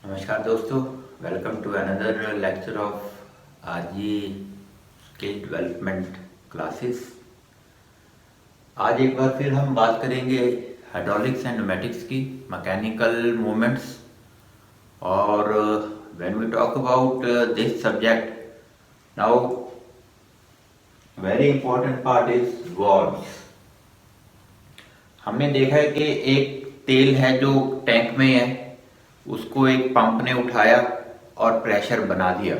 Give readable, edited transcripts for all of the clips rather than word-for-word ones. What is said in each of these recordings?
नमस्कार दोस्तों, welcome to another lecture of RG skill development classes. आज एक बार फिर हम बात करेंगे हाइड्रोलिक्स एंड न्यूमेटिक्स की, मैकेनिकल मूवमेंट्स। और when we talk about this subject now, very important part is valves. हमने देखा है कि एक तेल है जो टैंक में है, उसको एक पंप ने उठाया और प्रेशर बना दिया।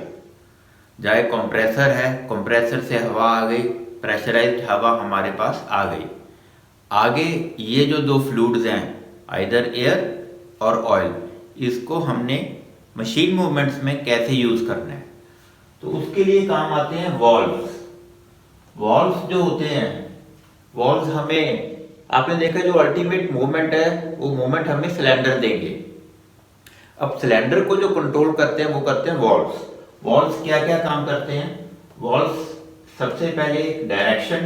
चाहे कंप्रेसर है, कंप्रेसर से हवा आ गई, प्रेशराइज्ड हवा हमारे पास आ गई। आगे ये जो दो फ्लूइड्स हैं, आइदर एयर और ऑयल, इसको हमने मशीन मूवमेंट्स में कैसे यूज करना है, तो उसके लिए काम आते हैं वॉल्व्स। वॉल्व्स जो होते हैं, वॉल्व्स हमें, आपने देखा जो अल्टीमेट मूवमेंट है वो मूवमेंट हमें सिलेंडर देंगे। अब सिलेंडर को जो कंट्रोल करते हैं वो करते हैं वॉल्व्स। वॉल्व्स क्या क्या काम करते हैं? वॉल्व्स सबसे पहले डायरेक्शन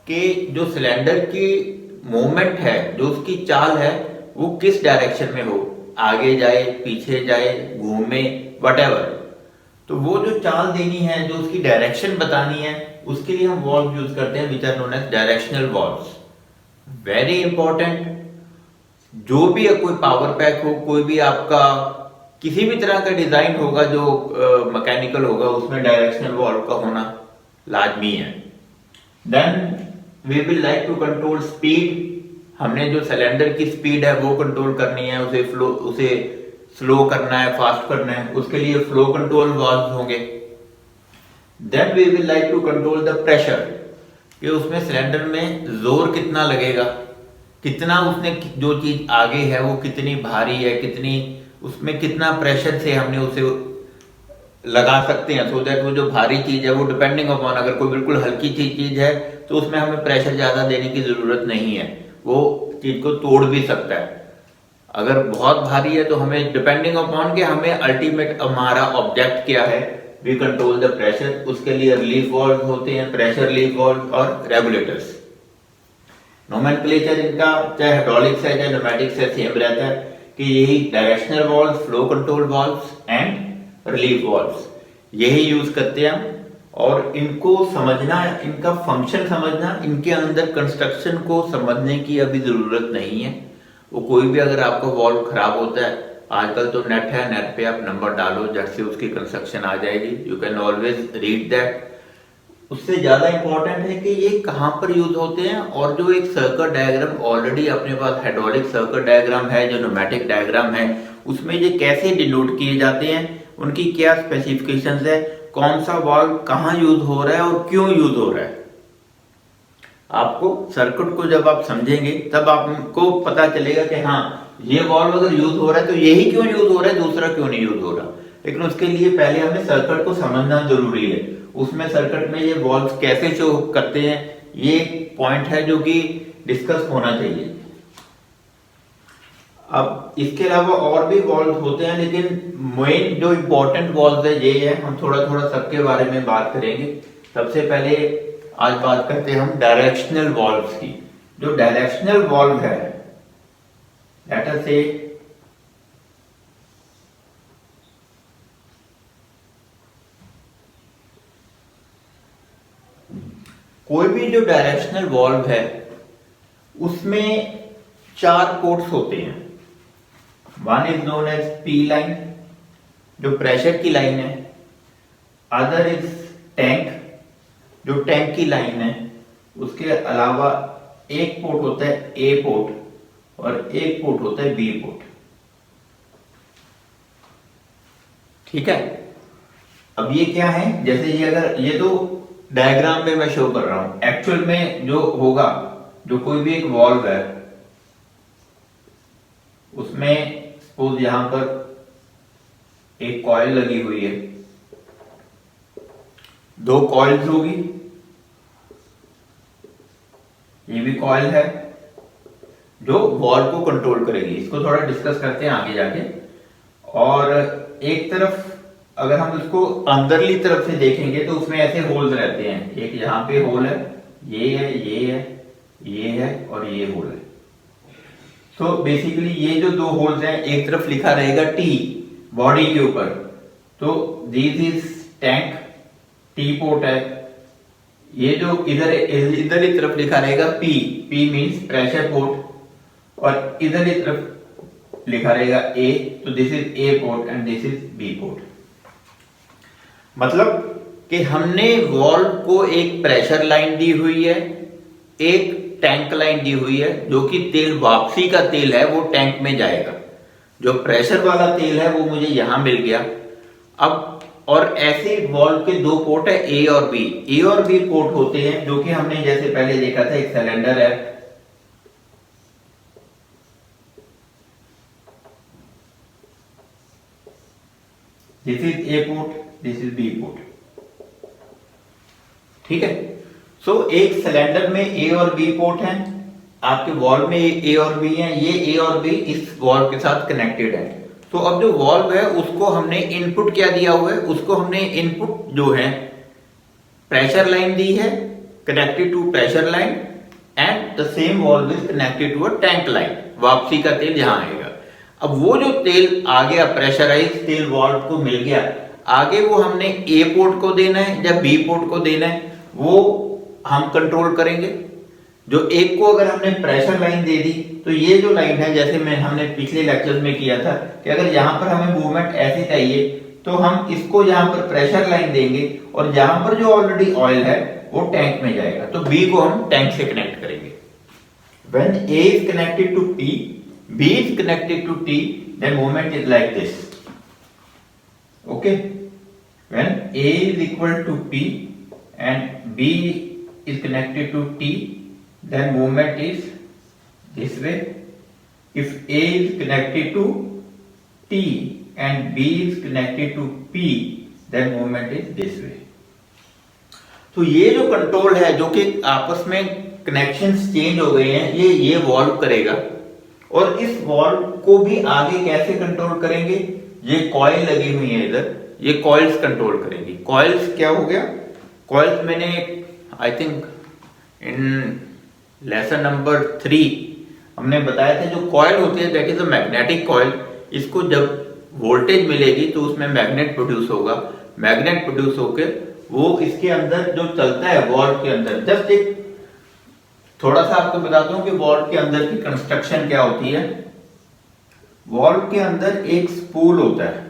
के, जो सिलेंडर की मूवमेंट है, जो उसकी चाल है, वो किस डायरेक्शन में हो, आगे जाए, पीछे जाए, घूमे, वटेवर, तो वो जो चाल देनी है, जो उसकी डायरेक्शन बतानी है, उसके लिए हम वॉल्व यूज करते हैं, which are known as directional valves. Very important. जो भी कोई पावर पैक हो, कोई भी आपका किसी भी तरह का डिजाइन होगा जो मैकेनिकल होगा, उसमें डायरेक्शनल वॉल्व का होना लाजमी है। Then we will like to control speed. हमने जो सिलेंडर की स्पीड है वो कंट्रोल करनी है, उसे स्लो करना है, फास्ट करना है, उसके लिए फ्लो कंट्रोल वॉल्व होंगे। Then we will like to control the pressure, कि उसमें सिलेंडर में जोर कितना लगेगा, कितना उसने, जो चीज आगे है वो कितनी भारी है, कितनी उसमें कितना प्रेशर से हमने उसे लगा सकते हैं, सो दैट वो जो भारी चीज है वो डिपेंडिंग अपॉन, अगर कोई बिल्कुल हल्की चीज है तो उसमें हमें प्रेशर ज्यादा देने की जरूरत नहीं है, वो चीज को तोड़ भी सकता है। अगर बहुत भारी है तो हमें डिपेंडिंग अपॉन कि हमें अल्टीमेट हमारा ऑब्जेक्ट क्या है, वी कंट्रोल द प्रेशर। उसके लिए रिलीफ वॉल्व होते हैं, प्रेशर रिलीफ वॉल्व और रेगुलेटर्स। नोमेनक्लेचर इनका चाहे हाइड्रोलिक्स है चाहे न्यूमेटिक्स है, सेम रहता है कि यही directional valve, flow control valves and relief valves, यही यूज करते हैं हम। और इनको समझना, इनका फंक्शन समझना, इनके अंदर कंस्ट्रक्शन को समझने की अभी जरूरत नहीं है। वो कोई भी अगर आपका वॉल्व खराब होता है, आजकल तो नेट है, नेट पे आप नंबर डालो, झट से उसकी कंस्ट्रक्शन आ जाएगी, you can always read that. उससे ज्यादा इंपॉर्टेंट है कि ये कहां पर यूज होते हैं, और जो एक सर्किट डायग्राम ऑलरेडी अपने पास हाइड्रोलिक सर्किट डायग्राम है, जो न्यूमेटिक डायग्राम है, उसमें ये कैसे डिनोट किए जाते हैं, उनकी क्या स्पेसिफिकेशंस है, कौन सा वाल्व कहां यूज हो रहा है और क्यों यूज हो रहा है। आपको सर्किट को जब आप समझेंगे तब आपको पता चलेगा कि हाँ, ये वाल्व अगर यूज हो रहा है तो यही क्यों यूज हो रहा है, दूसरा क्यों नहीं यूज हो रहा। लेकिन उसके लिए पहले हमें सर्किट को समझना जरूरी है, उसमें सर्किट में ये वॉल्व कैसे शो करते हैं, ये पॉइंट है जो कि डिस्कस होना चाहिए। अब इसके अलावा और भी वॉल्व होते हैं, लेकिन मेन जो इंपॉर्टेंट वॉल्व है ये है, हम थोड़ा थोड़ा सबके बारे में बात करेंगे। सबसे पहले आज बात करते हैं हम डायरेक्शनल वॉल्व्स की। जो डायरेक्शनल वॉल्व है, लेट अस से कोई भी जो डायरेक्शनल वॉल्व है उसमें 4 पोर्ट्स होते हैं। One is known as P line, जो प्रेशर की लाइन है। अदर इज टैंक, जो टैंक की लाइन है। उसके अलावा एक पोर्ट होता है ए पोर्ट और एक पोर्ट होता है बी पोर्ट। ठीक है। अब ये क्या है, जैसे ये, अगर ये तो डायग्राम में मैं शो कर रहा हूं, एक्चुअल में जो होगा, जो कोई भी एक वॉल्व है उसमें सपोज यहां पर एक कॉइल लगी हुई है, 2 कॉइल्स होगी, ये भी कॉइल है जो वॉल्व को कंट्रोल करेगी। इसको थोड़ा डिस्कस करते हैं आगे जाके। और एक तरफ अगर हम इसको अंदरली तरफ से देखेंगे तो उसमें ऐसे होल्स रहते हैं, एक यहाँ पे होल है, ये है, ये है, ये है और ये होल है। तो बेसिकली ये जो दो होल्स हैं, एक तरफ लिखा रहेगा टी बॉडी के ऊपर, तो this is tank, T port है। ये जो इधर इधर की तरफ लिखा रहेगा P, P means pressure port, और इधर की तरफ लिखा रहेगा ए, तो this is A port and this is B port. मतलब कि हमने वॉल्व को एक प्रेशर लाइन दी हुई है, एक टैंक लाइन दी हुई है, जो कि तेल वापसी का तेल है वो टैंक में जाएगा। जो प्रेशर वाला तेल है वो मुझे यहां मिल गया। अब और ऐसे वॉल्व के दो पोर्ट है, ए और बी। ए और बी पोर्ट होते हैं जो कि हमने जैसे पहले देखा था, एक सिलेंडर है, this is A port, this is B port, ठीक है। सो एक सिलेंडर में ए और बी पोर्ट हैं, आपके वॉल्व में ए और बी हैं, ये ए और बी इस वॉल्व के साथ कनेक्टेड है। तो अब जो वॉल्व है उसको हमने इनपुट क्या दिया हुआ है, उसको हमने इनपुट जो है प्रेशर लाइन दी है, connected to pressure line, and the same valve is connected to a tank line, वापसी का तेल यहां आएगा। अब वो जो तेल आ गया, प्रेशराइज तेल वॉल्व को मिल गया, आगे वो हमने ए पोर्ट को देना है या बी पोर्ट को देना है, वो हम कंट्रोल करेंगे। जो एक को अगर हमने प्रेशर लाइन दे दी, तो ये जो लाइन है, जैसे हमने पिछले लेक्चर में किया था कि अगर यहां पर हमें मूवमेंट ऐसी चाहिए तो हम इसको यहां पर प्रेशर लाइन देंगे, और यहां पर जो ऑलरेडी ऑयल है वो टैंक में जाएगा, तो बी को हम टैंक से कनेक्ट करेंगे। When A is connected to P, B is connected to T, then movement is like this. Okay? When A is equal to P and B is connected to T, then movement is this way. If A is connected to T and B is connected to P, then movement is this way. तो ये जो control है, जो कि आपस में connections change हो गए हैं, ये वॉल्व करेगा। और इस वॉल्व को भी आगे कैसे कंट्रोल करेंगे, ये कॉइल लगी हुई है इधर, ये कॉइल्स कंट्रोल करेंगी। कॉइल्स क्या हो गया, कॉइल्स मैंने I think in lesson number 3 हमने बताया था, जो कॉइल होती है that is a magnetic coil. इसको जब वोल्टेज मिलेगी तो उसमें मैग्नेट प्रोड्यूस होगा, मैग्नेट प्रोड्यूस होकर वो इसके अंदर जो चलता है वॉल्व के अंदर। जस्ट एक थोड़ा सा आपको बताता हूं कि वॉल्व के अंदर की कंस्ट्रक्शन क्या होती है। वॉल्व के अंदर एक स्पूल होता है,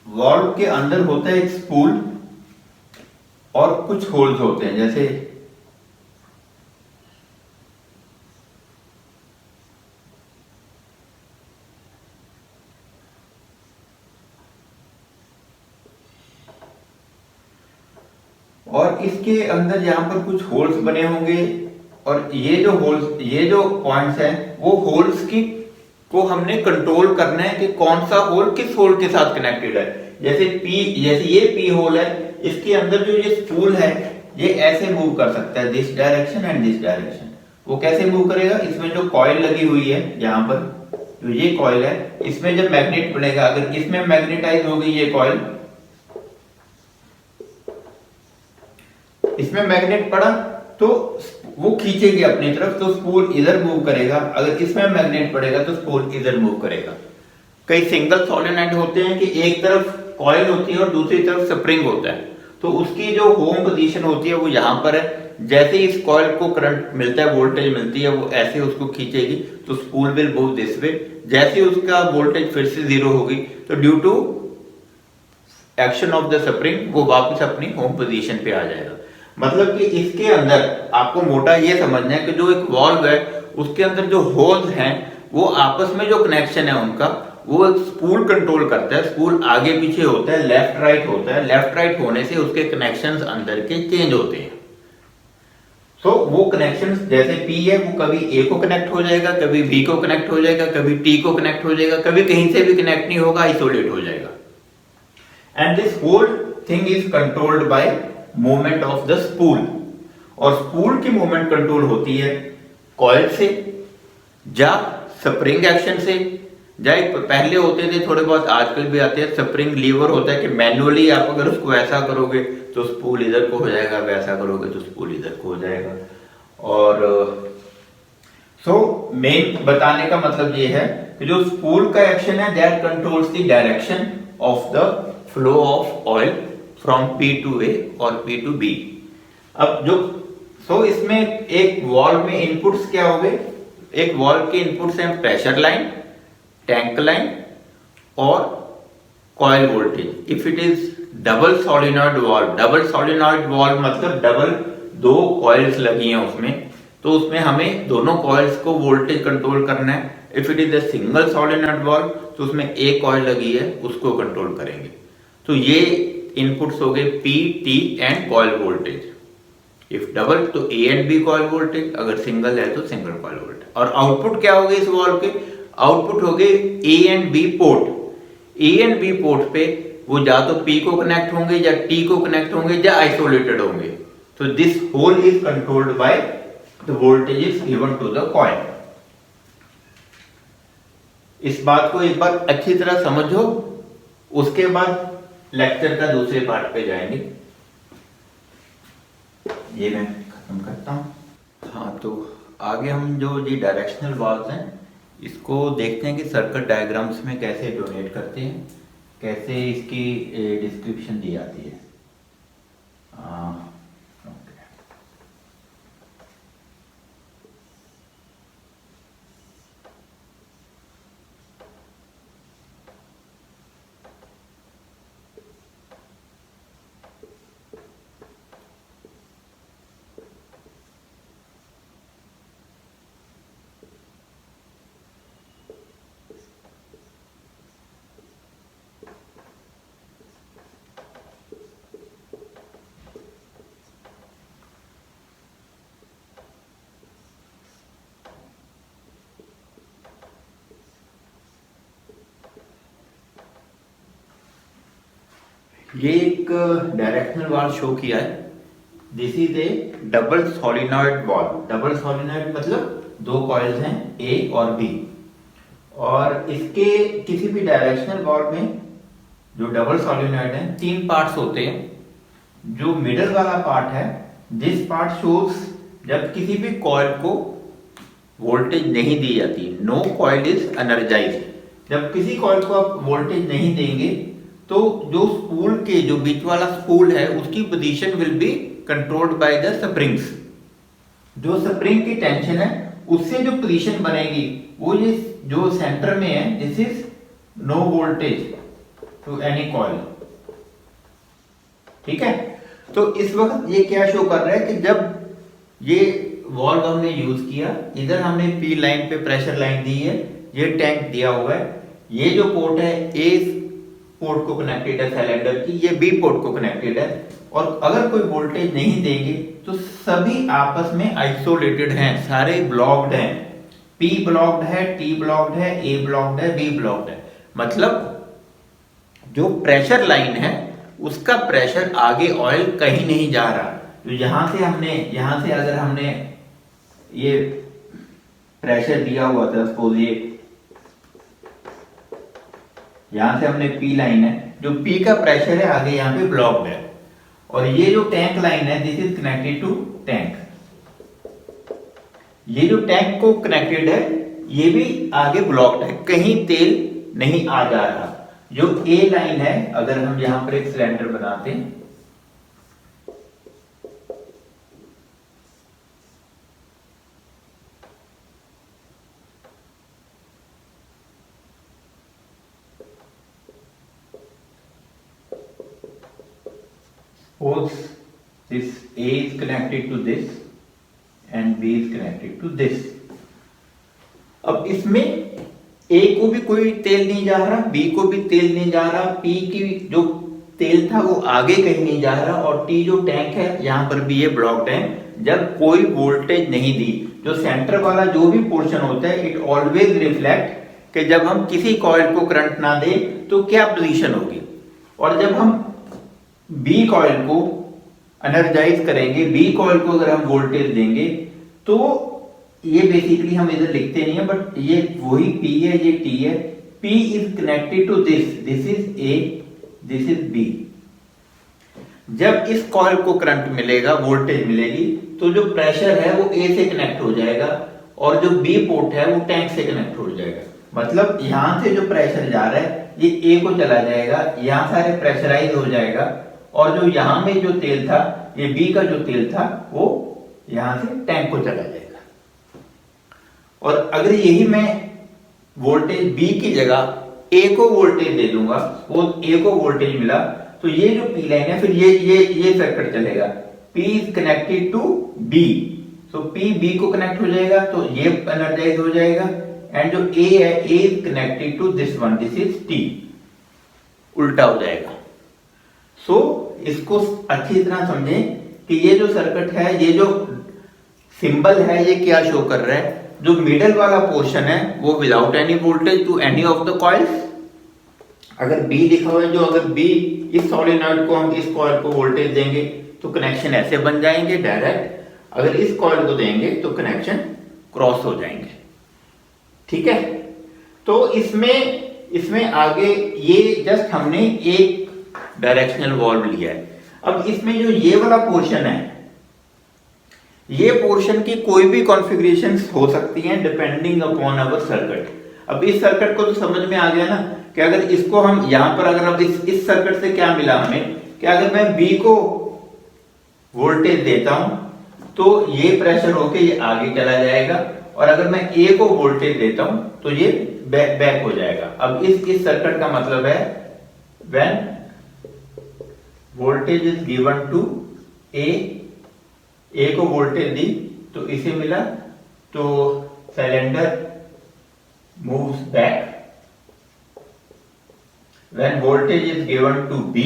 वॉल्व के अंदर होता है एक स्पूल और कुछ होल्स होते हैं, जैसे और इसके अंदर यहां पर कुछ होल्स बने होंगे, और ये जो होल्स, ये जो पॉइंट्स हैं, वो होल्स की को हमने कंट्रोल करना है कि कौन सा होल किस होल के साथ कनेक्टेड है। जैसे ये पी होल है, इसके अंदर जो ये स्पूल है ये ऐसे मूव कर सकता है, this direction and this direction. वो कैसे मूव करेगा, इसमें जो कॉइल लगी हुई है यहाँ पर, जो ये कॉइल है, इसमें जब मैग्नेट पड़ेगा, अगर इसमें मैग्नेटाइज हो गई ये कॉइल, इसमें मैग्नेट पड़ा तो वो खींचेगी अपनी तरफ, तो स्पूल इधर मूव करेगा। अगर इसमें मैग्नेट पड़ेगा तो स्पूल इधर मूव करेगा। कई सिंगल सोलेनॉइड होते हैं कि एक तरफ कॉइल होती है और दूसरी तरफ स्प्रिंग होता है, तो उसकी जो होम पोजीशन होती है वो यहाँ पर है। जैसे ही इस कॉइल को करंट मिलता है, वोल्टेज मिलती है, वो ऐसे उसको खींचेगी, तो spool will move this way. जैसे उसका वोल्टेज फिर से 0 होगी, तो due to action of the spring वो वापस अपनी होम पोजीशन पे आ जाएगा। मतलब कि इसके अंदर आपको मोटा ये समझना है कि जो एक वॉल्व है उसके अंदर जो होल्स हैं वो आपस में जो कनेक्शन है उनका, वो एक स्पूल कंट्रोल करता है। स्पूल आगे पीछे होता है, लेफ्ट राइट होता है, लेफ्ट राइट होने से उसके कनेक्शंस अंदर के चेंज होते हैं। तो वो कनेक्शंस जैसे पी है वो कभी ए को कनेक्ट हो जाएगा, कभी बी को कनेक्ट हो जाएगा, कभी टी को कनेक्ट हो जाएगा, कभी कहीं से भी कनेक्ट नहीं होगा, आइसोलेट हो जाएगा। And this whole thing is controlled by movement of the spool. और स्पूल की मूवमेंट कंट्रोल होती है कॉइल से, या स्प्रिंग एक्शन से, पहले होते थे थोड़े बहुत, आजकल भी आते हैं, स्प्रिंग लीवर होता है कि मैनुअली आप अगर उसको ऐसा करोगे तो स्पूल इधर को हो जाएगा, वैसा करोगे तो स्पूल इधर को हो जाएगा। और मेन बताने का मतलब ये है कि जो स्पूल का एक्शन है that controls the direction of the flow of oil from P to A और P to B। अब जो इसमें एक वॉल्व में इनपुट्स क्या हो गए, एक वॉल्व के इनपुट्स हैं प्रेशर लाइन, टैंक लाइन और coil voltage. If it is double solenoid valve, double solenoid valve मतलब डबल दो कॉइल्स लगी हैं उसमें, तो उसमें हमें दोनों कॉइल्स को वोल्टेज कंट्रोल करना है। If it is a single solenoid valve तो उसमें एक कॉइल लगी है, उसको कंट्रोल करेंगे। तो ये इनपुट्स हो गए P, T and coil voltage. If double तो A and B coil voltage, अगर सिंगल है तो सिंगल कॉइल वोल्टेज। और आउटपुट क्या हो गए इस वॉल्व के, आउटपुट हो गए A and B port. A and B port पे वो या तो P को कनेक्ट होंगे या T को कनेक्ट होंगे या आइसोलेटेड होंगे। तो this whole is controlled by the voltage is given to the coil. इस बात को एक बार अच्छी तरह समझो, उसके बाद लेक्चर का दूसरे पार्ट पे जाएंगे। ये मैं खत्म करता हूं। हाँ, तो आगे हम जो ये डायरेक्शनल वाल्व्स हैं इसको देखते हैं कि सर्किट डायग्राम्स में कैसे डोनेट करते हैं, कैसे इसकी डिस्क्रिप्शन दी जाती है। ये एक डायरेक्शनल वाल्व शो किया है। This is A double solenoid valve. Double solenoid मतलब दो कॉइल्स हैं A और B, और इसके किसी भी डायरेक्शनल वाल्व में जो डबल सोलिनॉइड है तीन पार्ट्स होते हैं। जो मिडल वाला पार्ट है, दिस पार्ट शोज जब किसी भी कॉइल को वोल्टेज नहीं दी जाती, नो कॉइल इज एनर्जाइज्ड। जब किसी कॉइल को आप वोल्टेज नहीं देंगे तो जो स्पूल के जो बीच वाला स्पूल है उसकी position will be controlled by the springs. जो स्प्रिंग की टेंशन है उससे जो पोजीशन बनेगी वो ये जो सेंटर में है, this is no voltage to any coil. ठीक है, तो इस वक्त ये क्या शो कर रहा है कि जब ये वाल्व हमने यूज किया, इधर हमने P लाइन पे प्रेशर लाइन दी है, ये टैंक दिया हुआ है, ये जो पोर्ट है A पोर्ट को कनेक्टेड है सिलेंडर की, ये B पोर्ट को कनेक्टेड है। और अगर कोई वोल्टेज नहीं देंगे तो सभी आपस में आइसोलेटेड हैं, सारे ब्लॉक्ड हैं। P ब्लॉक्ड है, T ब्लॉक्ड है, A ब्लॉक्ड है, B ब्लॉक्ड है। मतलब जो प्रेशर लाइन है उसका प्रेशर आगे ऑयल कहीं नहीं जा रहा। तो यहां से अगर हमने ये प्रेशर दिया हुआ था, सपोज ये यहां से हमने P लाइन है, जो P का प्रेशर है आगे यहाँ पे ब्लॉक्ड है, और ये जो टैंक लाइन है this is connected to tank. ये जो टैंक को कनेक्टेड है ये भी आगे ब्लॉक्ड है, कहीं तेल नहीं आ जा रहा। जो A लाइन है, अगर हम यहां पर एक सिलेंडर बनाते हैं, suppose this A is connected to this and B is connected to this। अब इसमें A को भी कोई तेल नहीं जा रहा, B को भी तेल नहीं जा रहा, P की जो तेल था वो आगे कहीं नहीं जा रहा, और T जो टैंक है यहां पर भी ये ब्लॉक्ड है। जब कोई वोल्टेज नहीं दी, जो सेंटर वाला जो भी पोर्शन होता है, इट ऑलवेज रिफ्लेक्ट कि जब हम किसी कॉइल को करंट ना दे तो क्या पोजीशन होगी। और जब हम B कॉइल को एनर्जाइज करेंगे, B कॉइल को अगर हम वोल्टेज देंगे, तो ये बेसिकली हम इधर लिखते नहीं है, बट ये वही P है, ये T है, P is connected to this is A, this is B। जब इस कॉइल को करंट मिलेगा, वोल्टेज मिलेगी, तो जो प्रेशर है वो A से कनेक्ट हो जाएगा और जो B पोर्ट है वो टैंक से कनेक्ट हो जाएगा। मतलब यहां से जो प्रेशर जा रहा है ये A को चला जाएगा, यहां सारे प्रेशराइज हो जाएगा, और जो यहां में जो तेल था, ये B का जो तेल था वो यहां से टैंक को चला जाएगा। और अगर यही मैं वोल्टेज B की जगह A को वोल्टेज दे दूंगा, वो A को वोल्टेज मिला, तो ये जो P लाइन है फिर ये सर्किट चलेगा। P is connected to B, तो P B को कनेक्ट हो जाएगा, तो ये एनर्जाइज हो जाएगा, एंड जो A है A is connected to this one, this is T, उल्टा हो जाएगा। सो इसको अच्छी तरह समझें कि ये जो सर्किट है, ये जो सिंबल है, ये क्या शो कर रहा है। जो मिडल वाला पोर्शन है वो without any voltage to any of the coils. अगर B लिखा हुआ है, जो अगर B इस सोलेनॉइड को हम इस कॉइल को वोल्टेज देंगे तो कनेक्शन ऐसे बन जाएंगे डायरेक्ट, अगर इस कॉइल को देंगे तो कनेक्शन क्रॉस हो जाएंगे। ठीक है, तो इसमें आगे ये जस्ट हमने एक डायरेक्शनल वाल्व लिया है। अब इसमें जो ये वाला पोर्शन है, ये पोर्शन की कोई भी कॉन्फ़िगरेशंस हो सकती हैं डिपेंडिंग अपॉन अवर सर्किट। अब इस सर्किट को तो समझ में आ गया ना कि अगर इसको हम यहां पर, अगर अब इस सर्किट से क्या मिला हमें कि अगर मैं B को वोल्टेज देता हूं तो ये प्रेशर होके ये आगे चला जाएगा, और अगर मैं A को वोल्टेज देता हूं तो ये बैक हो जाएगा। अब इस सर्किट का मतलब है when voltage is given to A को वोल्टेज दी तो इसे मिला, तो cylinder moves back। when voltage is given to B,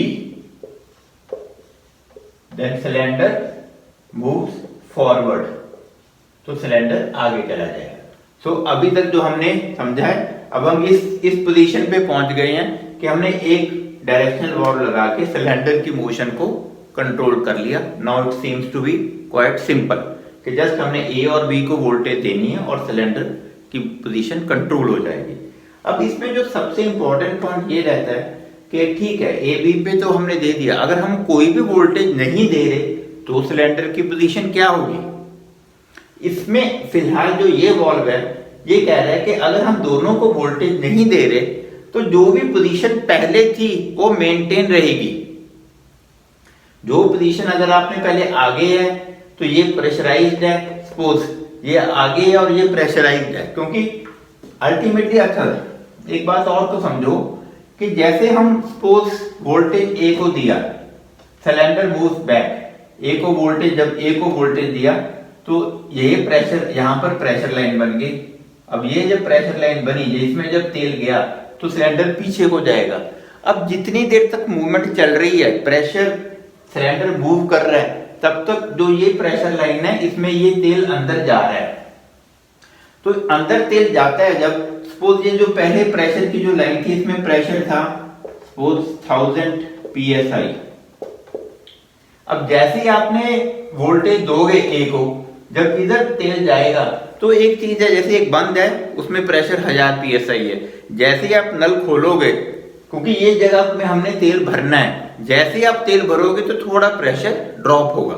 then cylinder moves forward, तो सिलेंडर आगे चला जाएगा। सो अभी तक जो हमने समझा है, अब हम इस पोजीशन पे पहुंच गए हैं कि हमने एक डायरेक्शनल वाल्व लगा के सिलेंडर की मोशन को कंट्रोल कर लिया। Now it seems to be quite simple कि जस्ट हमने A और B को वोल्टेज देनी है और सिलेंडर की पोजीशन कंट्रोल हो जाएगी। अब इसमें जो सबसे इंपॉर्टेंट पॉइंट ये रहता है कि ठीक है A B पे तो हमने दे दिया, अगर हम कोई भी वोल्टेज नहीं दे रहे तो सिलेंडर की पोजीशन क्या होगी। इसमें फिलहाल जो ये वाल्व है ये कह रहा है कि अगर हम दोनों को वोल्टेज नहीं दे रहे तो जो भी पोजीशन पहले थी वो मेंटेन रहेगी। जो पोजीशन अगर आपने पहले आगे है तो ये प्रेशराइज्ड है, सपोज ये आगे है और ये प्रेशराइज्ड है, क्योंकि अल्टीमेटली अच्छा एक बात और तो समझो कि जैसे हम सपोज वोल्टेज A को दिया, सिलेंडर मूव्स बैक, A को वोल्टेज, जब A को वोल्टेज दिया तो ये प्रेशर, यहां पर प्रेशर लाइन बन गई। अब ये जब प्रेशर लाइन बनी, इसमें जब तेल गया तो सिलेंडर पीछे को जाएगा। अब जितनी देर तक मूवमेंट चल रही है, प्रेशर सिलेंडर मूव कर रहा है, तब तक जो ये प्रेशर लाइन है इसमें ये तेल अंदर जा रहा है। तो अंदर तेल जाता है जब, सपोज ये जो पहले प्रेशर की जो लाइन थी इसमें प्रेशर था सपोज 1000 psi। अब जैसे ही आपने वोल्टेज दोगे A को, जब इधर तेल जाएगा तो एक चीज है, जैसे एक बंद है उसमें प्रेशर 1000 psi है, जैसे ही आप नल खोलोगे, क्योंकि ये जगह में हमने तेल भरना है, जैसे ही आप तेल भरोगे तो थोड़ा प्रेशर ड्रॉप होगा।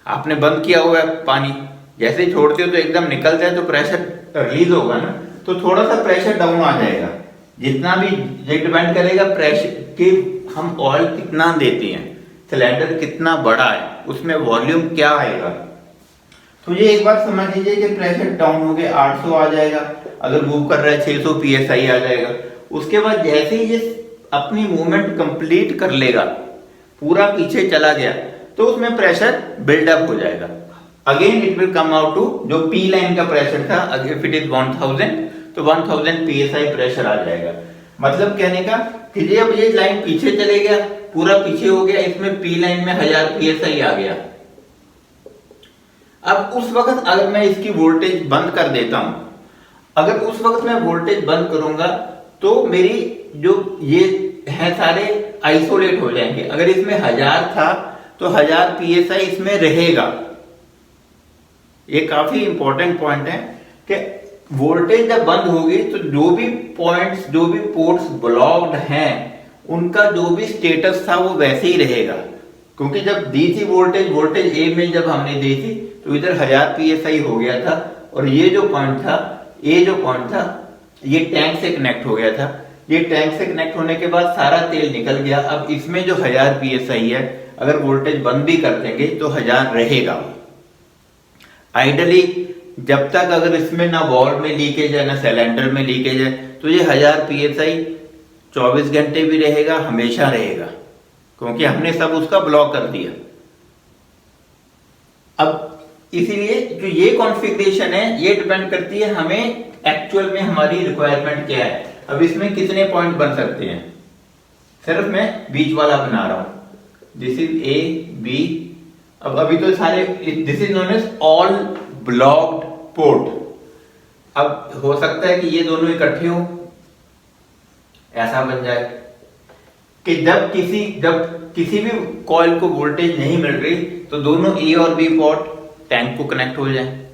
आपने बंद किया हुआ है पानी, जैसे ही छोड़ते हो तो एकदम निकलता है तो प्रेशर रिलीज होगा ना, तो थोड़ा सा प्रेशर डाउन आ जाएगा। जितना भी ये डिपेंड करेगा प्रेशर कि हम ऑयल कितना देते हैं, सिलेंडर कितना बड़ा है, उसमें वॉल्यूम क्या आएगा। तो ये एक बात समझ लीजिए कि प्रेशर डाउन हो गया 800 आ जाएगा, अगर मूव कर रहा है 600 psi आ जाएगा। उसके बाद जैसे ही ये अपनी मूवमेंट कंप्लीट कर लेगा, पूरा पीछे चला गया, तो उसमें प्रेशर बिल्डअप हो जाएगा। Again it will come out to जो P लाइन का प्रेशर था, इफ इट इज 1000 तो 1000 psi प्रेशर आ जाएगा। मतलब कहने का कि ये अब ये लाइन पीछे चले गया, पूरा पीछे हो गया, इसमें P लाइन में 1000 psi आ गया। अब उस वक्त अगर मैं इसकी वोल्टेज बंद कर देता हूं, अगर उस वक्त मैं वोल्टेज बंद करूंगा तो मेरी जो ये है सारे आइसोलेट हो जाएंगे। अगर इसमें 1000 था तो 1000 psi इसमें रहेगा। ये काफी इंपॉर्टेंट पॉइंट है कि वोल्टेज जब बंद होगी तो जो भी पॉइंट्स, जो भी पोर्ट्स ब्लॉक्ड हैं, उनका जो भी स्टेटस था वो वैसे ही रहेगा। क्योंकि जब दी थी वोल्टेज, वोल्टेज ए में जब हमने दी थी तो इधर 1000 psi हो गया था, और ये जो पॉइंट था, ये जो पॉइंट था, ये टैंक से कनेक्ट हो गया था। ये टैंक से कनेक्ट होने के बाद सारा तेल निकल गया। अब इसमें जो 1000 psi है, अगर वोल्टेज बंद भी कर देंगे तो 1000 रहेगा। आइडली जब तक अगर इसमें ना वॉल्व में लीकेज है ना सिलेंडर में लीकेज है, तो ये 1000 psi 24 घंटे भी रहेगा, हमेशा रहेगा, क्योंकि हमने सब उसका ब्लॉक कर दिया। अब इसीलिए जो ये कॉन्फ़िगरेशन है ये डिपेंड करती है हमें एक्चुअल में हमारी रिक्वायरमेंट क्या है। अब इसमें कितने पॉइंट बन सकते हैं, सिर्फ मैं बीच वाला बना रहा हूं, दिस इज ए बी। अब अभी तो सारे, this is known as all blocked port. अब हो सकता है कि ये दोनों इकट्ठे हो, ऐसा बन जाए कि जब किसी भी कॉइल को वोल्टेज नहीं मिल रही तो दोनों ए और बी पोर्ट टैंक को कनेक्ट हो जाए,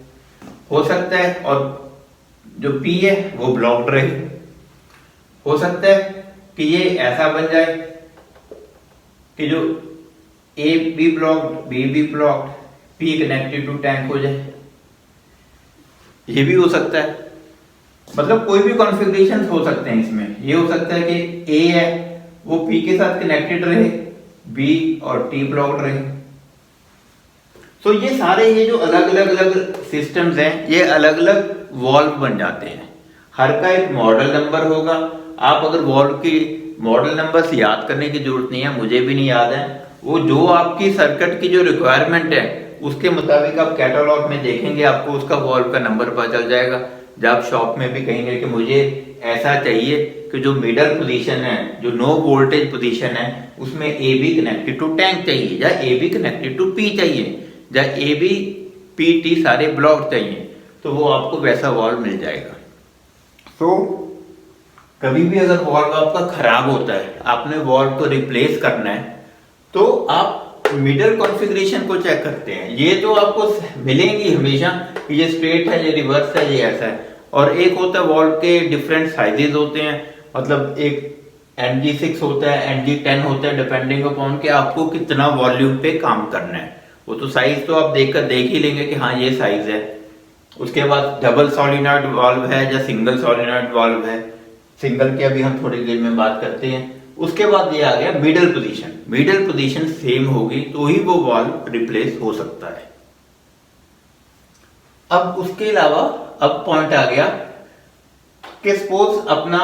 हो सकता है। और जो पी है वो ब्लॉक्ड रहे, हो सकता है कि ये ऐसा बन जाए कि जो A B blocked, B B blocked, P connected to tank हो जाए, ये भी हो सकता है। मतलब कोई भी कॉन्फ़िगरेशन हो सकते हैं इसमें। ये हो सकता है कि ए है वो पी के साथ कनेक्टेड रहे, बी और टी ब्लॉक्ड रहे। तो ये सारे, ये जो अलग अलग सिस्टम्स हैं, ये अलग अलग वॉल्व बन जाते हैं। हर का एक मॉडल नंबर होगा। आप अगर वॉल्व की मॉडल नंबर से याद करने की जरूरत नहीं है, मुझे भी नहीं याद है। वो जो आपकी सर्किट की जो रिक्वायरमेंट है उसके मुताबिक आप कैटलॉग में देखेंगे, आपको उसका वॉल्व का नंबर पता चल जाएगा। जब आप शॉप में भी कहेंगे कि मुझे ऐसा चाहिए कि जो मिडल पोजीशन है, जो नो वोल्टेज पोजीशन है, उसमें A B connected to tank चाहिए, या A B connected to P चाहिए, या ए बी पी टी सारे ब्लॉक चाहिए, तो वो आपको वैसा वॉल्व मिल जाएगा। तो कभी भी अगर वॉल्व आपका खराब होता है, आपने वॉल्व को रिप्लेस करना है, तो आप मिडल कॉन्फ़िगरेशन को चेक करते हैं। ये तो आपको मिलेंगी हमेशा कि ये स्ट्रेट है, ये रिवर्स है, ये ऐसा है। और एक होता है वॉल्व के डिफरेंट साइजेस होते हैं, मतलब एक NG6 होता है, NG10 होता है, डिपेंडिंग अपॉन कि आपको कितना वॉल्यूम पे काम करना है। वो तो साइज तो आप देख ही लेंगे कि हाँ ये साइज है। उसके बाद डबल सोलिनॉइड वाल्व है या सिंगल सोलिनॉइड वाल्व है, सिंगल की अभी हम थोड़ी देर में बात करते हैं। उसके बाद ये आ गया middle position. Middle position same होगी तो ही वो वाल्व रिप्लेस हो सकता है। अब उसके अलावा अब पॉइंट आ गया कि सपोज अपना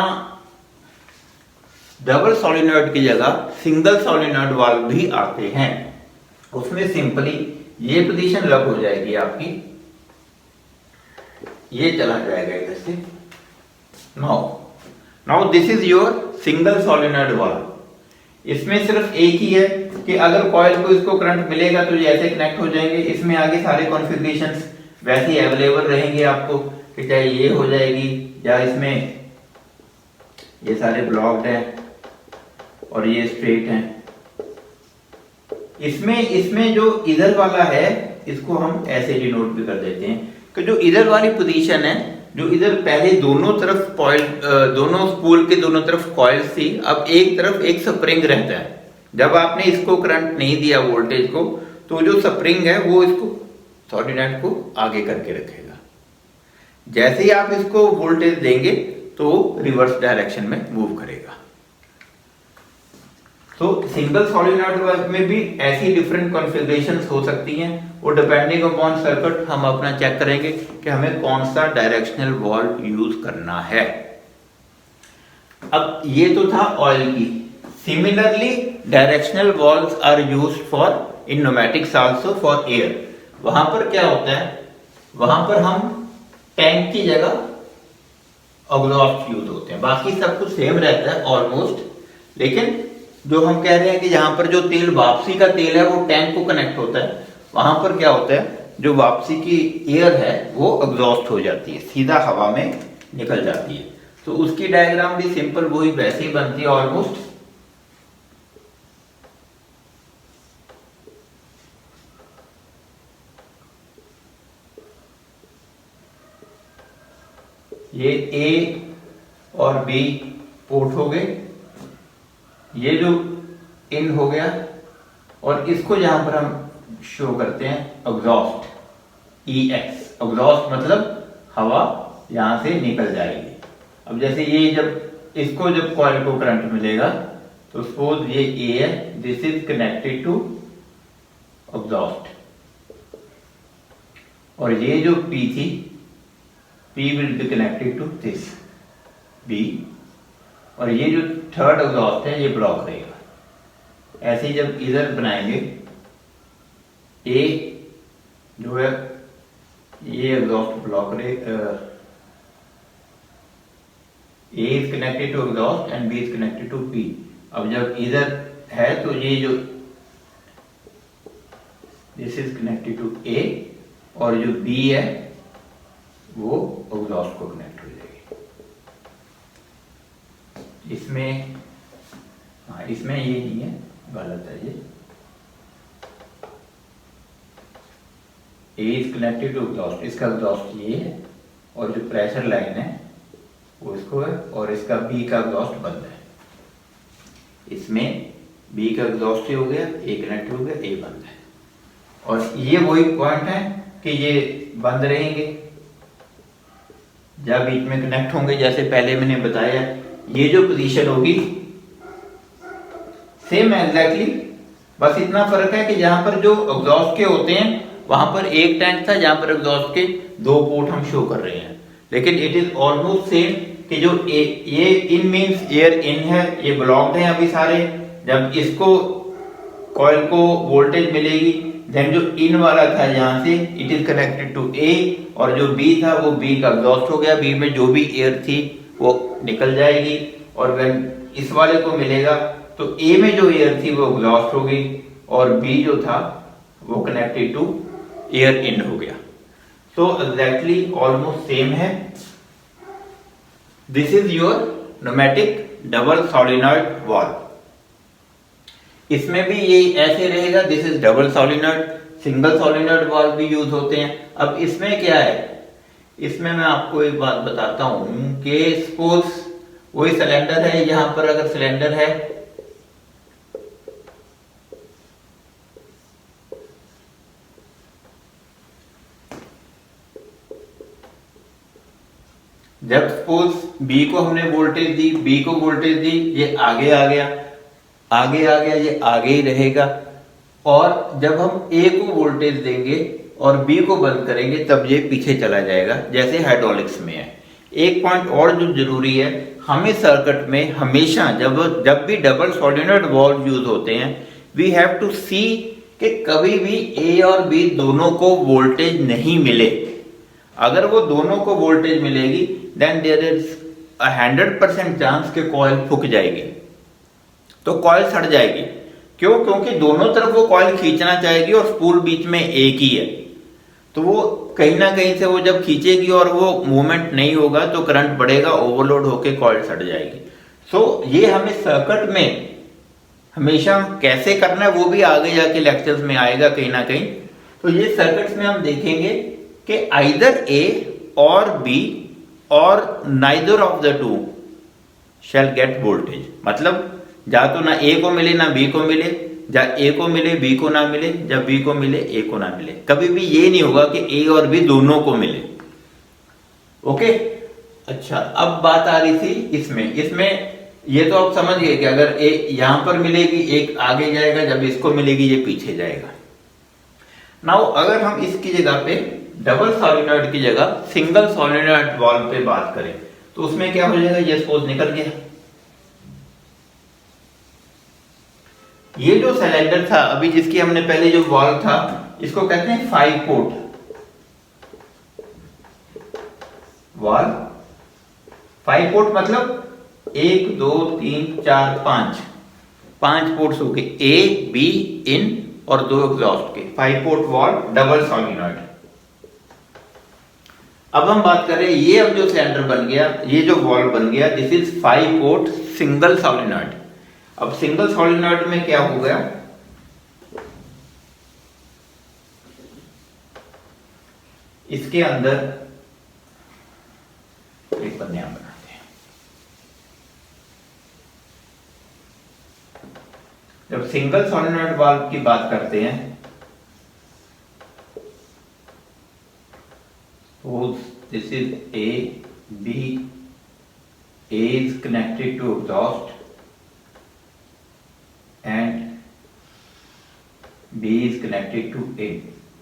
डबल सोलिनॉइड की जगह सिंगल सोलिनॉइड वाल्व भी आते हैं। उसमें सिंपली ये पोजीशन लग हो जाएगी आपकी, ये चला जाएगा इधर से। Now this is your single solenoid valve. इसमें सिर्फ एक ही है कि अगर कॉइल को इसको करंट मिलेगा तो ये ऐसे कनेक्ट हो जाएंगे। इसमें आगे सारे कॉन्फ़िगरेशंस वैसे ही अवेलेबल रहेंगे आपको, कि चाहे ये हो जाएगी या इसमें ये सारे ब्लॉक्ड हैं और ये स्ट्रेट हैं। इसमें जो इधर वाला है इसको हम ऐसे डिनोट भी कर देते हैं कि जो इधर वाली पोजीशन है, जो इधर पहले दोनों तरफ कॉइल, दोनों स्पूल के दोनों तरफ कॉइल्स थी, अब एक तरफ एक स्प्रिंग रहता है। जब आपने इसको करंट नहीं दिया वोल्टेज को, तो जो स्प्रिंग है वो इसको सोलिनॉइड को आगे करके रखेगा। जैसे ही आप इसको वोल्टेज देंगे तो रिवर्स डायरेक्शन में मूव करेगा। तो सिंगल सोलिनॉइड में भी ऐसी डिफरेंट कॉन्फ़िगरेशंस हो सकती हैं। वो डिपेंडिंग अपॉन सर्किट हम अपना चेक करेंगे कि हमें कौन सा डायरेक्शनल वाल्व यूज करना है। अब ये तो था ऑयल की। Similarly directional valves are used for in pneumatics also for air. वहां पर क्या होता है, वहां पर हम टैंक की जगह एग्जॉस्ट यूज होते हैं, बाकी सब कुछ सेम रहता है ऑलमोस्ट। लेकिन जो हम कह रहे हैं कि जहां पर जो तेल वापसी का तेल है वो टैंक को कनेक्ट होता है, वहां पर क्या होता है, जो वापसी की एयर है वो एग्जॉस्ट हो जाती है, सीधा हवा में निकल जाती है। तो उसकी डायग्राम भी सिंपल वही वैसे ही बनती है ऑलमोस्ट। ये ए और बी पोर्ट हो गए, ये जो इन हो गया, और इसको यहां पर हम शो करते हैं एग्जॉस्ट, ई एक्स। एग्जॉस्ट मतलब हवा यहां से निकल जाएगी। अब जैसे ये जब इसको जब कॉइल को करंट मिलेगा तो सपोज ये ए है, this is connected to exhaust, और ये जो पी थी, P will be connected to this B, और ये जो थर्ड एग्जॉस्ट है ये ब्लॉक रहेगा। ऐसे ही जब इधर बनाएंगे, ए जो है ये एग्जॉस्ट ब्लॉक रहे, A is connected to exhaust and B is connected to P. अब जब इधर है तो ये जो this is connected to A, और जो बी है वो एग्जॉस्ट को कनेक्ट हो जाएगी। इसमें हाँ, इसमें ये नहीं है, गलत है ये। ए इज कनेक्टेड टू एग्जॉस्ट, इसका एग्जॉस्ट ये है, और जो प्रेशर लाइन है वो इसको है, और इसका बी का एग्जॉस्ट बंद है। इसमें बी का एग्जॉस्ट हो गया, ए कनेक्ट हो गया, ए बंद है, और ये वही पॉइंट है कि ये बंद रहेंगे जब बीच में कनेक्ट होंगे। जैसे पहले मैंने बताया, ये जो पोजीशन होगी सेम एग्जैक्टली, बस इतना फर्क है कि जहां पर जो एग्जॉस्ट के होते हैं वहां पर एक टैंक था, जहां पर एग्जॉस्ट के दो पोर्ट हम शो कर रहे हैं, लेकिन इट इज ऑलमोस्ट सेम कि जो ये इन मींस एयर इन है, ये ब्लॉक्ड है अभी सारे। जब इसको कॉइल को वोल्टेज मिलेगी, देन जो इन वाला था यहां से it is connected to A, और जो बी था वो बी का एग्जॉस्ट हो गया, बी में जो भी एयर थी वो निकल जाएगी, और व्हेन इस वाले को मिलेगा तो ए में जो एयर थी वो एग्जॉस्ट हो गई, और बी जो था वो कनेक्टेड टू एयर इन हो गया। तो एग्जैक्टली ऑलमोस्ट सेम है। This is your pneumatic double solenoid valve. इसमें भी ये ऐसे रहेगा, this is double solenoid. Single solenoid valve भी यूज होते हैं। अब इसमें क्या है, इसमें मैं आपको एक बात बताता हूं कि सपोज वही सिलेंडर है, यहां पर अगर सिलेंडर है, जब सपोज बी को हमने वोल्टेज दी, बी को वोल्टेज दी, ये आगे आ गया, आगे आ गया, ये आगे ही रहेगा, और जब हम ए को वोल्टेज देंगे और बी को बंद करेंगे तब ये पीछे चला जाएगा, जैसे हाइड्रोलिक्स में है। एक पॉइंट और जो जरूरी है, हमें सर्किट में हमेशा जब भी डबल सोलेनॉइड वाल्व यूज होते हैं, वी हैव टू सी कि कभी भी ए और बी दोनों को वोल्टेज नहीं मिले। अगर वो दोनों को वोल्टेज मिलेगी देन देयर इज 100% चांस के कॉइल फूक जाएगी, तो कॉइल सड़ जाएगी। क्यों? क्योंकि दोनों तरफ वो कॉइल खींचना चाहेगी और स्पूल बीच में एक ही है, तो वो कहीं ना कहीं से वो जब खींचेगी और वो मूवमेंट नहीं होगा तो करंट बढ़ेगा, ओवरलोड होके कॉइल सड़ जाएगी। सो ये हमें सर्किट में हमेशा कैसे करना है वो भी आगे जाके लेक्चर्स में आएगा कहीं ना कहीं। तो ये सर्किट्स में हम देखेंगे कि आइदर ए और बी और neither of the two shell gate voltage, मतलब जा तो ना ए को मिले ना बी को मिले, जा ए को मिले बी को ना मिले, जब बी को मिले ए को ना मिले। कभी भी ये नहीं होगा कि ए और बी दोनों को मिले। ओके, अच्छा अब बात आ रही थी इसमें ये तो आप समझ गए कि अगर ए यहां पर मिलेगी, एक आगे जाएगा, जब इसको मिलेगी ये पीछे जाएगा। नाउ अगर हम इसकी जगह पे डबल सोलेनॉइड की जगह सिंगल सोलेनॉइड वाल्व पे बात करें तो उसमें क्या हो जाएगा, ये सपोज निकल गया। ये जो सिलेंडर था अभी जिसकी हमने पहले जो वाल्व था इसको कहते हैं 5 पोर्ट वाल्व। 5 पोर्ट मतलब 1 2 3 4 5 पोर्ट्स हो गए, ए बी इन और 2 एग्जॉस्ट के। 5 पोर्ट वाल्व डबल सोलेनॉइड। अब हम बात करें ये अब जो सिलेंडर बन गया, ये जो वाल्व बन गया, this is 5 port single solenoid. अब सिंगल सोलेनॉइड में क्या हो गया, इसके अंदर एक पेपर नया बनाते हैं। जब सिंगल सोलेनॉइड वाल्व की बात करते हैं तो this is A, B, A is connected to exhaust and B is connected to in,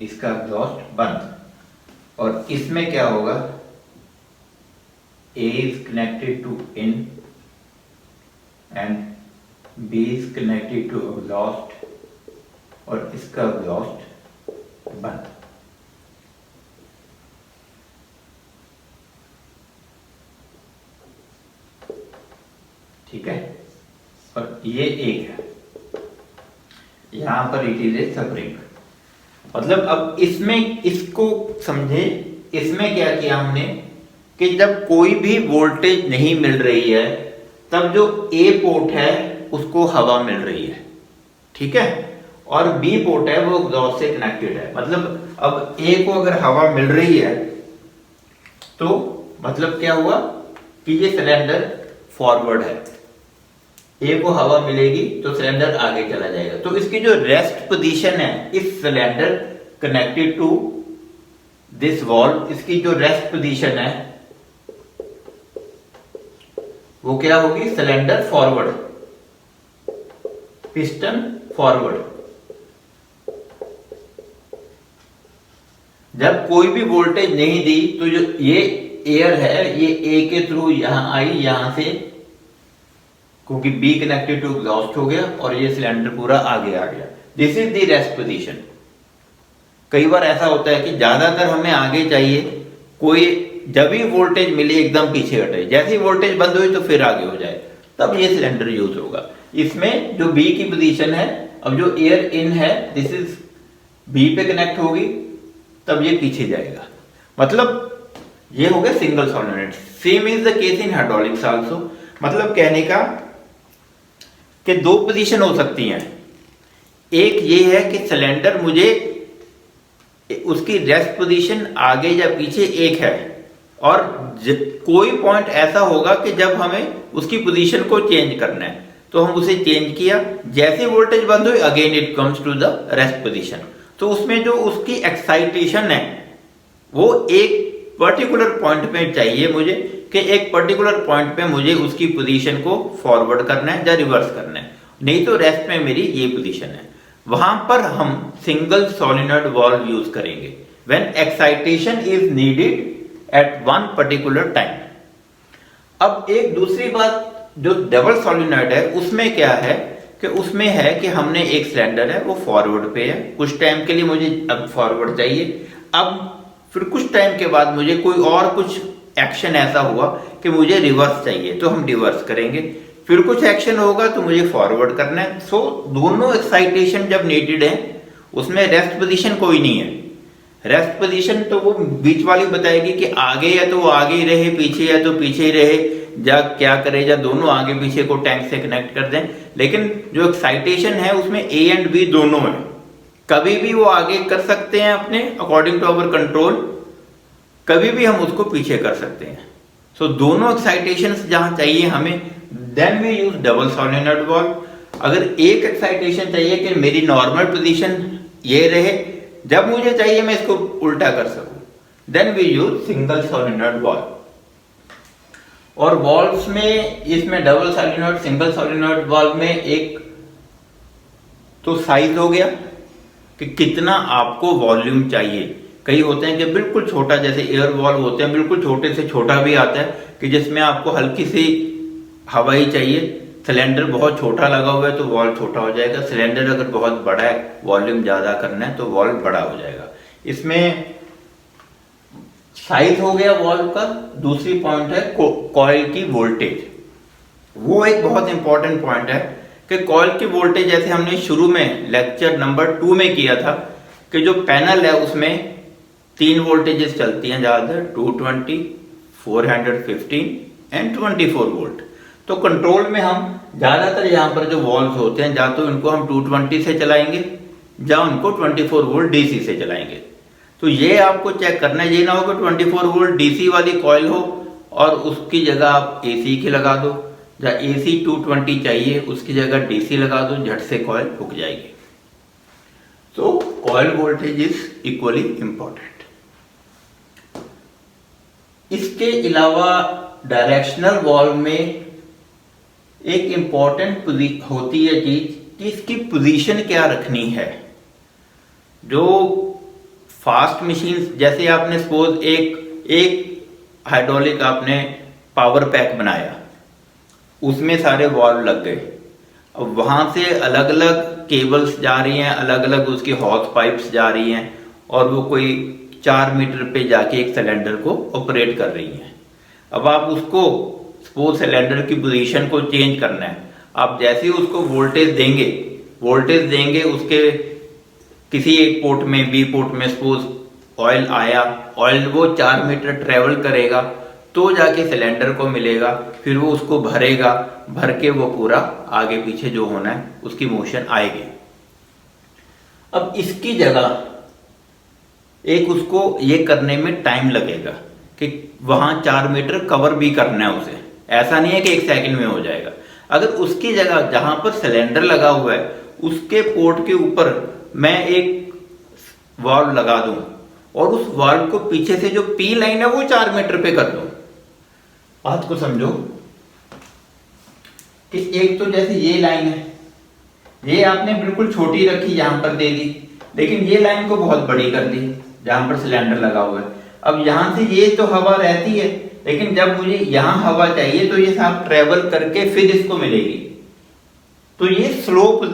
इसका एग्जॉस्ट बंद। और इसमें क्या होगा, A is connected to in and B is connected to exhaust और इसका एग्जॉस्ट बंद। ठीक है, और ये एक है, यहां पर इट इज ए स्प्रिंग। मतलब अब इसमें इसको समझे, इसमें क्या किया हमने कि जब कोई भी वोल्टेज नहीं मिल रही है तब जो ए पोर्ट है उसको हवा मिल रही है, ठीक है, और बी पोर्ट है वो एग्जॉस्ट से कनेक्टेड है। मतलब अब ए को अगर हवा मिल रही है तो मतलब क्या हुआ कि ये सिलेंडर फॉरवर्ड है, ए को हवा मिलेगी तो सिलेंडर आगे चला जाएगा। तो इसकी जो रेस्ट पोजीशन है इस cylinder connected to this valve, इसकी जो रेस्ट पोजीशन है वो क्या होगी, सिलेंडर फॉरवर्ड, पिस्टन फॉरवर्ड। जब कोई भी वोल्टेज नहीं दी तो जो ये एयर है ये ए के थ्रू यहां आई, यहां से क्योंकि बी कनेक्टेड टू एग्जॉस्ट हो गया और ये सिलेंडर पूरा आगे आ गया। This is the rest position. कई बार ऐसा होता है कि ज्यादातर हमें आगे चाहिए, कोई जब भी वोल्टेज मिले एकदम पीछे हटे, जैसे ही वोल्टेज बंद हुई तो फिर आगे हो जाए, तब ये सिलेंडर यूज होगा। इसमें जो बी की पोजीशन है, अब जो एयर इन है दिस इज बी पे कनेक्ट होगी तब ये पीछे जाएगा। मतलब ये हो गया single solenoid. Same is the case in hydraulics also. मतलब कहने का कि दो पोजीशन हो सकती हैं, एक ये है कि सिलेंडर मुझे उसकी रेस्ट पोजीशन आगे या पीछे एक है, और कोई पॉइंट ऐसा होगा कि जब हमें उसकी पोजीशन को चेंज करना है तो हम उसे चेंज किया, जैसे वोल्टेज बंद हुई again it comes to the rest position. तो उसमें जो उसकी एक्साइटेशन है वो एक पर्टिकुलर पॉइंट पे चाहिए मुझे, कि एक पर्टिकुलर पॉइंट पे मुझे उसकी पोजीशन को फॉरवर्ड करना है या रिवर्स करना है, नहीं तो रेस्ट में मेरी ये पोजीशन है। वहां पर हम सिंगल सोलेनॉइड वाल्व यूज करेंगे when excitation is needed eight one particular time. अब एक दूसरी बात, जो डबल सोलेनॉइड है उसमें क्या है कि उसमें है कि हमने एक सिलेंडर है वो फॉरवर्ड पे है, कुछ टाइम के लिए मुझे अब फॉरवर्ड चाहिए, अब फिर कुछ टाइम के बाद मुझे कोई और कुछ एक्शन ऐसा हुआ कि मुझे रिवर्स चाहिए तो हम रिवर्स करेंगे, फिर कुछ एक्शन होगा तो मुझे फॉरवर्ड करना है। सो दोनों एक्साइटेशन जब नीडेड है उसमें रेस्ट पोजीशन कोई नहीं है। रेस्ट पोजीशन तो वो बीच वाली बताएगी कि आगे है तो वो आगे ही रहे, पीछे है तो पीछे ही रहे, या क्या करे, या दोनों आगे पीछे को टैंक से कनेक्ट कर दें। लेकिन जो एक्साइटेशन है उसमें ए एंड बी दोनों है, कभी भी वो आगे कर सकते हैं अपने अकॉर्डिंग टू अवर कंट्रोल, कभी भी हम उसको पीछे कर सकते हैं। सो दोनों एक्साइटेशन जहां चाहिए हमें, then we use double solenoid valve. अगर एक एक्साइटेशन चाहिए कि मेरी नॉर्मल पोजीशन ये रहे, जब मुझे चाहिए मैं इसको उल्टा कर सकूं, then we use single solenoid valve. और वाल्व्स में, इसमें double solenoid single solenoid valve में एक तो साइज हो गया कि कितना आपको वॉल्यूम चाहिए। कई होते हैं कि बिल्कुल छोटा, जैसे एयर वाल्व होते हैं बिल्कुल छोटे से छोटा भी आता है कि जिसमें आपको हल्की सी हवा ही चाहिए। सिलेंडर बहुत छोटा लगा हुआ है तो वॉल्व छोटा हो जाएगा, सिलेंडर अगर बहुत बड़ा है वॉल्यूम ज्यादा करना है तो वॉल्व बड़ा हो जाएगा। इसमें साइज हो गया वॉल्व का। दूसरी पॉइंट है कॉइल की वोल्टेज। वो एक बहुत इंपॉर्टेंट पॉइंट है कि कॉइल की वोल्टेज, जैसे हमने शुरू में लेक्चर नंबर 2 में किया था कि जो पैनल है उसमें 3 वोल्टेजेस चलती हैं ज्यादातर, 220, 415 एंड 24 वोल्ट। तो कंट्रोल में हम ज्यादातर यहाँ पर जो वॉल्व्स होते हैं या तो इनको हम 220 से चलाएंगे या उनको 24 वोल्ट डीसी से चलाएंगे। तो ये आपको चेक करना है, ये ना हो कि 24 वोल्ट डीसी वाली कॉइल हो और उसकी जगह आप एसी की लगा दो, जहाँ एसी 220 चाहिए उसकी जगह डीसी लगा दो, झट से कॉइल रुक जाएगी। तो coil voltage is equally important. इसके अलावा डायरेक्शनल वाल्व में एक इंपॉर्टेंट होती है चीज कि इसकी पोजीशन क्या रखनी है। जो फास्ट मशीन, जैसे आपने सपोज एक हाइड्रोलिक आपने पावर पैक बनाया, उसमें सारे वाल्व लग गए, अब वहां से अलग अलग केबल्स जा रही हैं, अलग अलग उसकी हॉस पाइप्स जा रही हैं और वो कोई 4 मीटर पे जाके एक सिलेंडर को ऑपरेट कर रही हैं। अब आप उसको सपोज सिलेंडर की पोजीशन को चेंज करना है, आप जैसे ही उसको वोल्टेज देंगे उसके किसी एक पोर्ट में, बी पोर्ट में सपोज ऑयल आया, ऑयल वो 4 मीटर ट्रेवल करेगा तो जाके सिलेंडर को मिलेगा, फिर वो उसको भरेगा, भर के वो पूरा आगे पीछे जो होना है उसकी मोशन आएगी। अब इसकी जगह एक उसको ये करने में टाइम लगेगा कि वहां 4 मीटर कवर भी करना है उसे, ऐसा नहीं है कि 1 सेकंड में हो जाएगा। अगर उसकी जगह जहां पर सिलेंडर लगा हुआ है उसके पोर्ट के ऊपर मैं एक वाल्व लगा दूं और उस वाल्व को पीछे से जो पी लाइन है वो 4 मीटर पे कर दूं। बात को समझो कि एक तो जैसे ये लाइन है, ये आपने बिल्कुल छोटी रखी, यहां पर दे दी, लेकिन ये लाइन को बहुत बड़ी कर दी जहां पर सिलेंडर लगा हुआ है। अब यहां से ये तो हवा रहती है, लेकिन जब मुझे यहां हवा चाहिए तो ये साहब ट्रेवल करके फिर इसको मिलेगी, तो ये स्लोप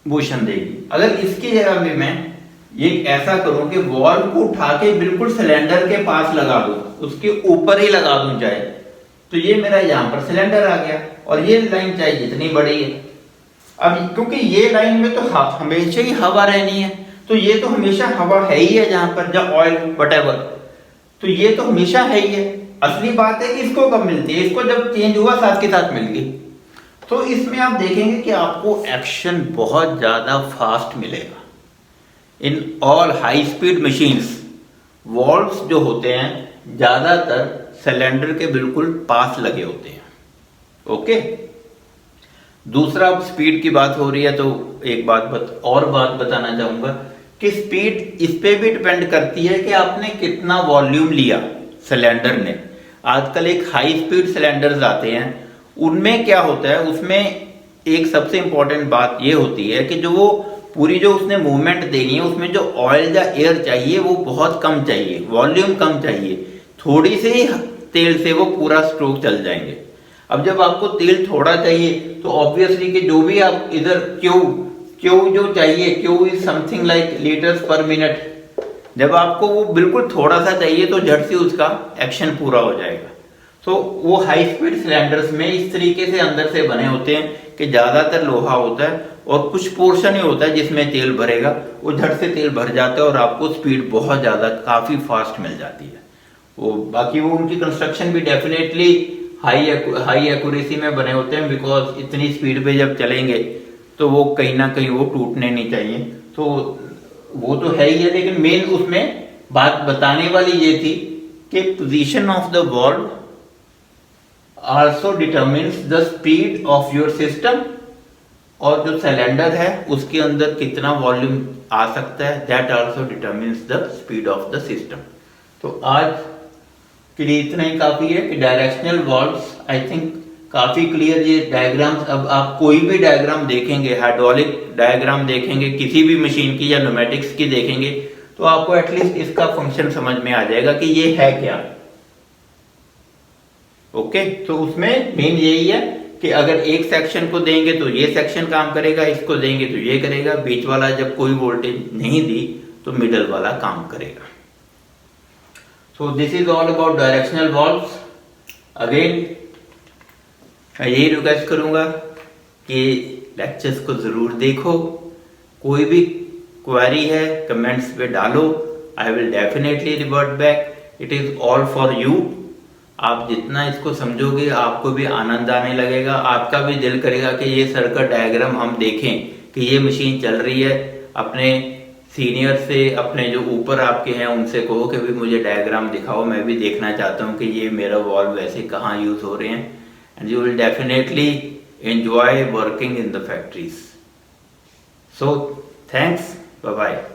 मोशन देगी। अगर इसकी जगह में मैं ये ऐसा करूं कि वॉल्व को उठा के बिल्कुल सिलेंडर के पास लगा दूं, उसके ऊपर ही लगा दूं चाहे, तो ये मेरा यहां पर सिलेंडर आ गया और ये लाइन चाहे जितनी बड़ी है। अब क्योंकि ये लाइन में तो हमेशा ही हवा रहनी है, तो ये तो हमेशा हवा है ही है जहां पर, जब ऑयल व्हाटएवर, तो ये तो हमेशा है ही है। असली बात है कि इसको कब मिलती है, इसको जब चेंज हुआ साथ के साथ मिल गई। तो इसमें आप देखेंगे कि आपको एक्शन बहुत ज्यादा फास्ट मिलेगा। In all high speed machines valves जो होते हैं ज्यादातर सिलेंडर के बिल्कुल पास लगे होते हैं। ओके, दूसरा स्पीड की बात हो रही है तो एक बात बताना चाहूंगा कि स्पीड इस पे भी डिपेंड करती है कि आपने कितना वॉल्यूम लिया सिलेंडर ने। आजकल एक हाई स्पीड सिलेंडर्स आते हैं, उनमें क्या होता है, उसमें एक सबसे इंपॉर्टेंट बात ये होती है कि जो वो पूरी जो उसने मूवमेंट देनी है उसमें जो ऑयल या एयर चाहिए वो बहुत कम चाहिए, वॉल्यूम कम चाहिए, थोड़ी से ही तेल से वो पूरा स्ट्रोक चल जाएंगे। अब जब आपको तेल थोड़ा चाहिए तो ऑब्वियसली कि जो भी आप इधर क्यू जो चाहिए, Q is something like litres पर मिनट, जब आपको वो बिल्कुल थोड़ा सा चाहिए तो झट से उसका एक्शन पूरा हो जाएगा। तो वो हाई स्पीड सिलेंडर्स में इस तरीके से अंदर से बने होते हैं कि ज्यादातर लोहा होता है और कुछ पोर्शन ही होता है जिसमें तेल भरेगा, वो झट से तेल भर जाता है और आपको स्पीड बहुत ज्यादा काफी फास्ट मिल जाती है। वो बाकी वो उनकी कंस्ट्रक्शन भी डेफिनेटली हाई एक्यूरेसी में बने होते हैं, बिकॉज इतनी स्पीड पे जब चलेंगे तो वो कहीं ना कहीं वो टूटने नहीं चाहिए। तो वो तो है ही है, लेकिन मेन उसमें बात बताने वाली ये थी कि position of the valve also determines the speed of your system, और जो सिलेंडर है उसके अंदर कितना वॉल्यूम आ सकता है, that also determines the speed of the system. तो आज के लिए इतना ही काफी है कि डायरेक्शनल वॉल्व्स आई थिंक काफी क्लियर। ये डायग्राम्स, अब आप कोई भी डायग्राम देखेंगे, हाइड्रोलिक डायग्राम देखेंगे, किसी भी मशीन की या न्यूमेटिक्स की देखेंगे, तो आपको एटलीस्ट इसका फंक्शन समझ में आ जाएगा कि ये है क्या। ओके, तो उसमें मेन यही है कि अगर एक सेक्शन को देंगे तो ये सेक्शन काम करेगा, इसको देंगे तो ये करेगा, बीच वाला जब कोई वोल्टेज नहीं दी तो मिडल वाला काम करेगा। So this is all about directional valves. Again मैं यही रिक्वेस्ट करूंगा कि लेक्चर्स को जरूर देखो, कोई भी क्वेरी है कमेंट्स पे डालो, I will definitely revert back, it is all for you. आप जितना इसको समझोगे आपको भी आनंद आने लगेगा, आपका भी दिल करेगा कि ये सर्किट डायग्राम हम देखें कि ये मशीन चल रही है, अपने सीनियर से, अपने जो ऊपर आपके हैं उनसे कहो कि भी मुझे डायग्राम दिखाओ, मैं भी देखना चाहता हूँ कि ये मेरा वॉल्व ऐसे कहाँ यूज हो रहे हैं, and you will definitely enjoy working in the factories. So thanks, bye bye.